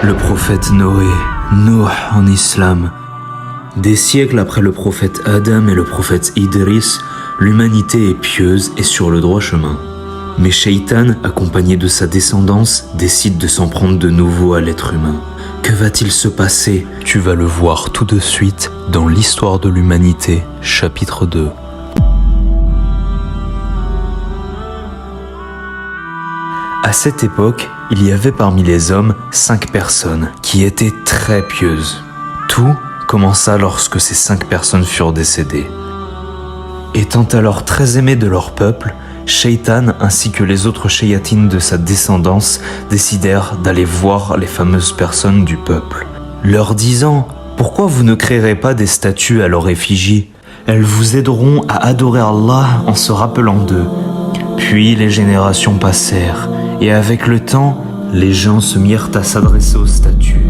Le prophète Noé, Nuh en islam. Des siècles après le prophète Adam et le prophète Idris, l'humanité est pieuse et sur le droit chemin. Mais Shaitan, accompagné de sa descendance, décide de s'en prendre de nouveau à l'être humain. Que va-t-il se passer? Tu vas le voir tout de suite dans l'histoire de l'humanité, chapitre 2. À cette époque, il y avait parmi les hommes 5 personnes qui étaient très pieuses. Tout commença lorsque ces 5 personnes furent décédées. Étant alors très aimés de leur peuple, Shaitan ainsi que les autres shayatines de sa descendance décidèrent d'aller voir les fameuses personnes du peuple, leur disant « Pourquoi vous ne créerez pas des statues à leur effigie? Elles vous aideront à adorer Allah en se rappelant d'eux. » Puis les générations passèrent, et avec le temps, les gens se mirent à s'adresser aux statues.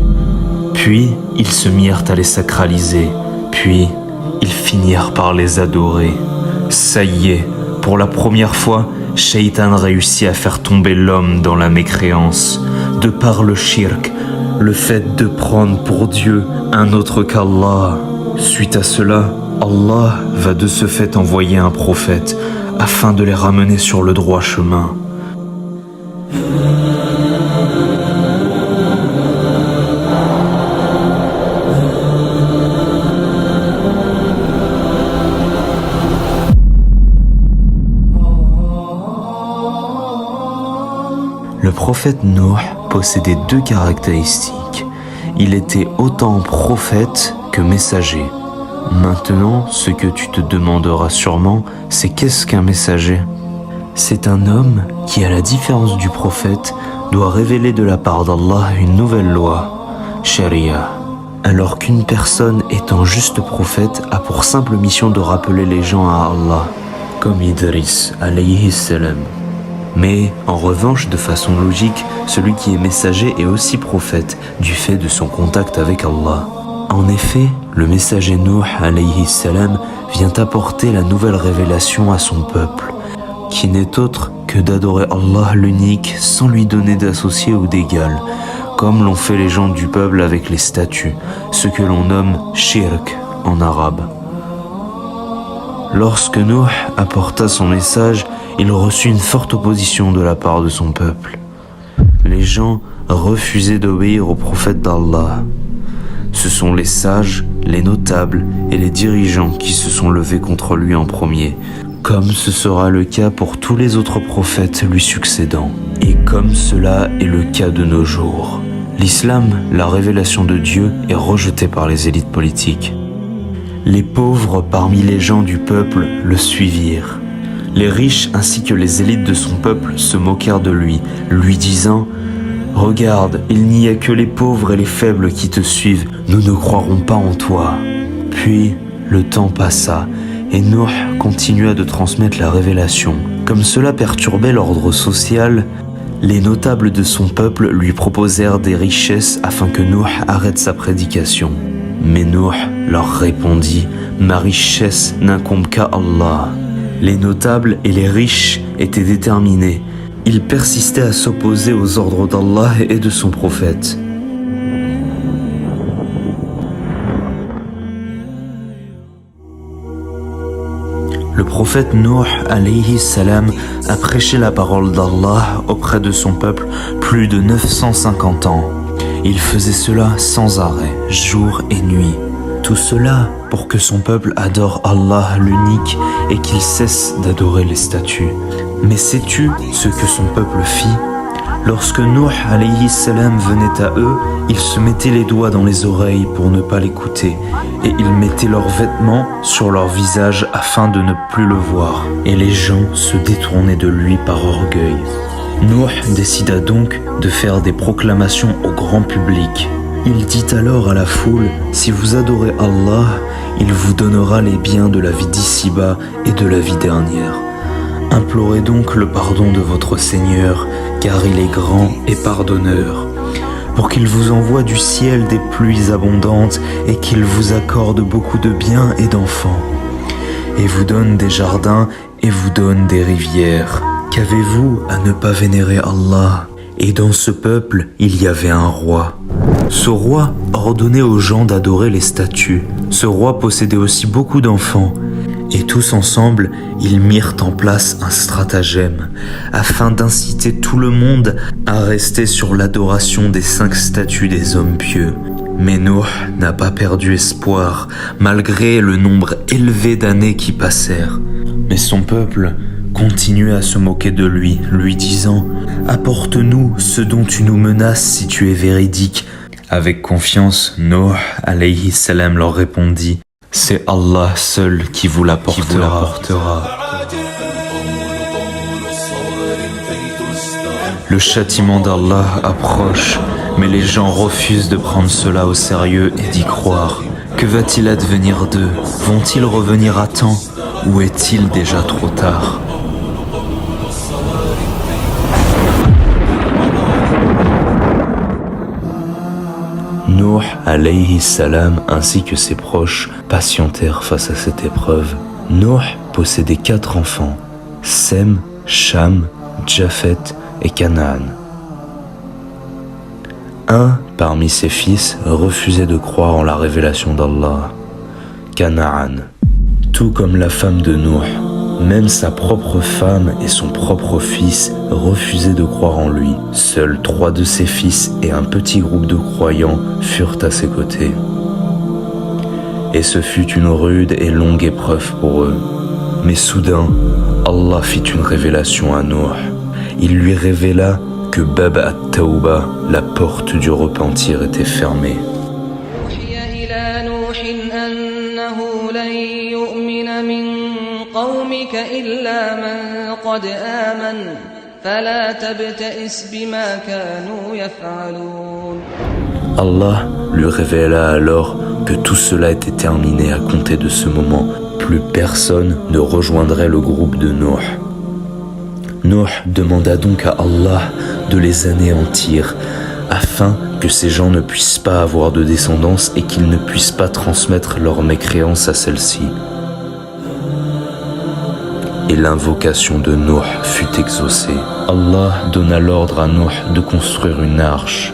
Puis, ils se mirent à les sacraliser. Puis, ils finirent par les adorer. Ça y est, pour la première fois, Shaitan réussit à faire tomber l'homme dans la mécréance, de par le shirk, le fait de prendre pour Dieu un autre qu'Allah. Suite à cela, Allah va de ce fait envoyer un prophète afin de les ramener sur le droit chemin. Le prophète Nuh possédait 2 caractéristiques. Il était autant prophète que messager. Maintenant, ce que tu te demanderas sûrement, c'est qu'est-ce qu'un messager? C'est un homme qui, à la différence du prophète, doit révéler de la part d'Allah une nouvelle loi, Sharia. Alors qu'une personne étant juste prophète a pour simple mission de rappeler les gens à Allah, comme Idris alayhi salam. Mais, en revanche, de façon logique, celui qui est messager est aussi prophète, du fait de son contact avec Allah. En effet, le messager Nuh alayhi salam vient apporter la nouvelle révélation à son peuple, qui n'est autre que d'adorer Allah l'unique sans lui donner d'associé ou d'égal, comme l'ont fait les gens du peuple avec les statues, ce que l'on nomme shirk en arabe. Lorsque Nuh apporta son message, il reçut une forte opposition de la part de son peuple. Les gens refusaient d'obéir au prophète d'Allah. Ce sont les sages, les notables et les dirigeants qui se sont levés contre lui en premier, comme ce sera le cas pour tous les autres prophètes lui succédant, et comme cela est le cas de nos jours. L'islam, la révélation de Dieu, est rejetée par les élites politiques. Les pauvres parmi les gens du peuple le suivirent. Les riches ainsi que les élites de son peuple se moquèrent de lui, lui disant « Regarde, il n'y a que les pauvres et les faibles qui te suivent, nous ne croirons pas en toi. » Puis, le temps passa, et Nuh continua de transmettre la révélation. Comme cela perturbait l'ordre social, les notables de son peuple lui proposèrent des richesses afin que Nuh arrête sa prédication. Mais Nuh leur répondit « Ma richesse n'incombe qu'à Allah. » Les notables et les riches étaient déterminés. Ils persistaient à s'opposer aux ordres d'Allah et de son prophète. Le prophète Nuh alayhi salam a prêché la parole d'Allah auprès de son peuple plus de 950 ans. Il faisait cela sans arrêt, jour et nuit. Tout cela pour que son peuple adore Allah l'unique et qu'il cesse d'adorer les statues. Mais sais-tu ce que son peuple fit? Lorsque Nuh alayhi salam venait à eux, ils se mettaient les doigts dans les oreilles pour ne pas l'écouter, et ils mettaient leurs vêtements sur leur visage afin de ne plus le voir, et les gens se détournaient de lui par orgueil. Nuh décida donc de faire des proclamations au grand public. Il dit alors à la foule, « Si vous adorez Allah, il vous donnera les biens de la vie d'ici-bas et de la vie dernière. Implorez donc le pardon de votre Seigneur, car il est grand et pardonneur, pour qu'il vous envoie du ciel des pluies abondantes et qu'il vous accorde beaucoup de biens et d'enfants, et vous donne des jardins et vous donne des rivières. Qu'avez-vous à ne pas vénérer Allah ? Et dans ce peuple, il y avait un roi. Ce roi ordonnait aux gens d'adorer les statues. Ce roi possédait aussi beaucoup d'enfants. Et tous ensemble, ils mirent en place un stratagème afin d'inciter tout le monde à rester sur l'adoration des 5 statues des hommes pieux. Mais Nuh n'a pas perdu espoir malgré le nombre élevé d'années qui passèrent. Mais son peuple continuait à se moquer de lui, lui disant « Apporte-nous ce dont tu nous menaces si tu es véridique. » Avec confiance, Nuh alayhi salam leur répondit « C'est Allah seul qui vous l'apportera. » Le châtiment d'Allah approche, mais les gens refusent de prendre cela au sérieux et d'y croire. Que va-t-il advenir d'eux? Vont-ils revenir à temps? Ou est-il déjà trop tard? Nuh alayhi salam ainsi que ses proches patientèrent face à cette épreuve. Nuh possédait 4 enfants, Sem, Cham, Japhet et Canaan. Un parmi ses fils refusait de croire en la révélation d'Allah, Canaan. Tout comme la femme de Nuh, même sa propre femme et son propre fils refusaient de croire en lui. Seuls 3 de ses fils et un petit groupe de croyants furent à ses côtés. Et ce fut une rude et longue épreuve pour eux. Mais soudain, Allah fit une révélation à Nuh. Il lui révéla que Bab at-Tawba, la porte du repentir, était fermée. Allah lui révéla alors que tout cela était terminé à compter de ce moment. Plus personne ne rejoindrait le groupe de Nuh. Nuh demanda donc à Allah de les anéantir afin que ces gens ne puissent pas avoir de descendance et qu'ils ne puissent pas transmettre leur mécréance à celle-ci. Et l'invocation de Nuh fut exaucée. Allah donna l'ordre à Nuh de construire une arche.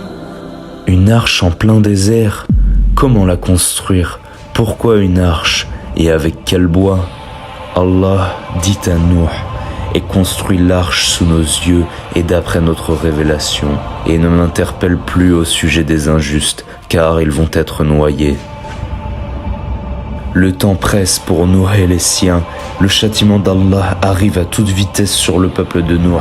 Une arche en plein désert? Comment la construire? Pourquoi une arche? Et avec quel bois? Allah dit à Nuh: et construis l'arche sous nos yeux et d'après notre révélation, et ne m'interpelle plus au sujet des injustes, car ils vont être noyés. Le temps presse pour Nuh et les siens. Le châtiment d'Allah arrive à toute vitesse sur le peuple de Nuh.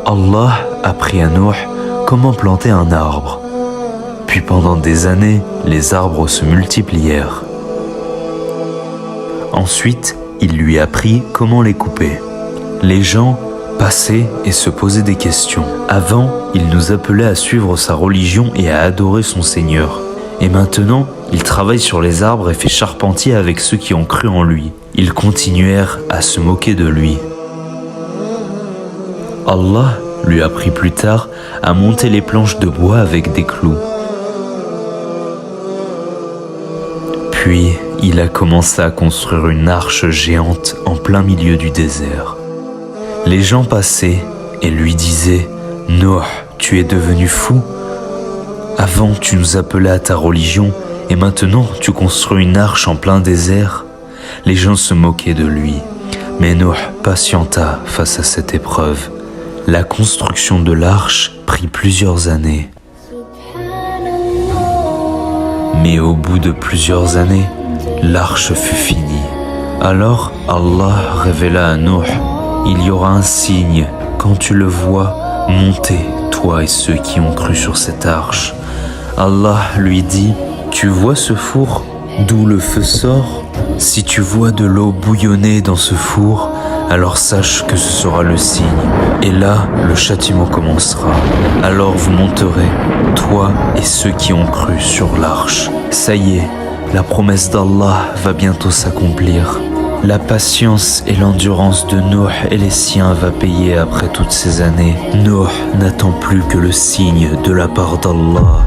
Allah apprit à Nuh comment planter un arbre. Puis pendant des années, les arbres se multiplièrent. Ensuite, il lui apprit comment les couper. Les gens passaient et se posaient des questions. Avant, il nous appelait à suivre sa religion et à adorer son Seigneur. Et maintenant, il travaille sur les arbres et fait charpentier avec ceux qui ont cru en lui. Ils continuèrent à se moquer de lui. Allah lui apprit plus tard à monter les planches de bois avec des clous. Puis, il a commencé à construire une arche géante en plein milieu du désert. Les gens passaient et lui disaient: « Nuh, tu es devenu fou? Avant, tu nous appelais à ta religion et maintenant, tu construis une arche en plein désert. » Les gens se moquaient de lui. Mais Nuh patienta face à cette épreuve. La construction de l'arche prit plusieurs années. Mais au bout de plusieurs années, l'arche fut finie. Alors Allah révéla à Nuh: « Il y aura un signe, quand tu le vois, montez, toi et ceux qui ont cru sur cette arche. » Allah lui dit: « Tu vois ce four, d'où le feu sort? Si tu vois de l'eau bouillonner dans ce four, alors sache que ce sera le signe. Et là, le châtiment commencera. Alors vous monterez, toi et ceux qui ont cru sur l'arche. » Ça y est, la promesse d'Allah va bientôt s'accomplir. La patience et l'endurance de Nuh et les siens va payer après toutes ces années. Nuh n'attend plus que le signe de la part d'Allah.